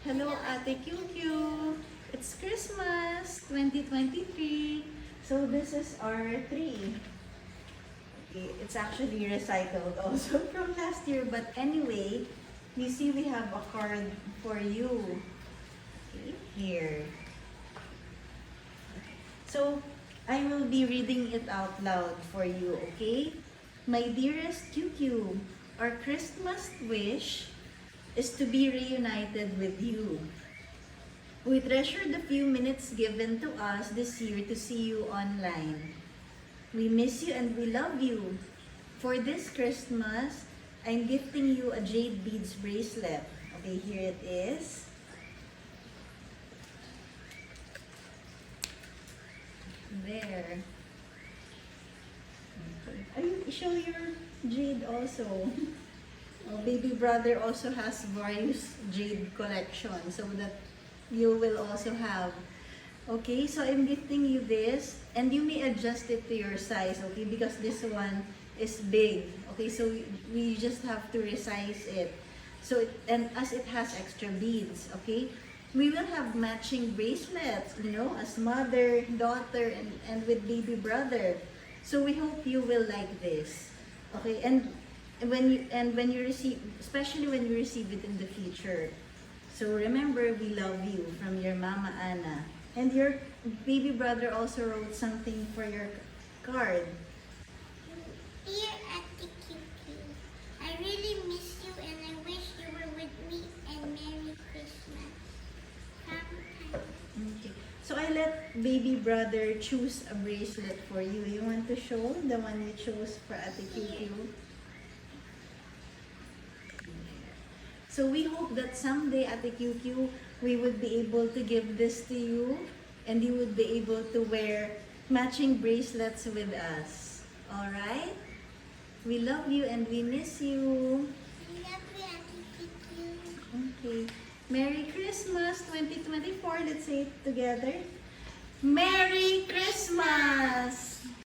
Hello, Ate QQ. It's Christmas 2023. So this is our tree. Okay, it's actually recycled also from last year. But anyway, you see we have a card for you. Okay, here. So I will be reading it out loud for you, okay? My dearest QQ, our Christmas wish is to be reunited with you. We treasure the few minutes given to us this year to see you online. We miss you and we love you. For this Christmas, I'm gifting you a jade beads bracelet. Okay, here it is. There. Okay. Show your jade also. Oh, baby brother also has various jade collection so that you will also have. Okay, so I'm gifting you this and you may adjust it to your size, okay, because this one is big. Okay, so we just have to resize it. So and as it has extra beads, okay, we will have matching bracelets, as mother, daughter, and with baby brother. So we hope you will like this. Okay, and when you receive, especially when you receive it in the future. So remember, we love you from your Mama Anna. And your baby brother also wrote something for your card. Dear Ate Kiki, I really miss you and I wish you were with me and Merry Christmas. Okay. So I let baby brother choose a bracelet for you. You want to show the one you chose for Ate Kiki? So we hope that someday Ate QQ, we would be able to give this to you and you would be able to wear matching bracelets with us. Alright? We love you and we miss you. I love you, Ate Kiki. Okay. Merry Christmas 2024. Let's say it together. Merry Christmas!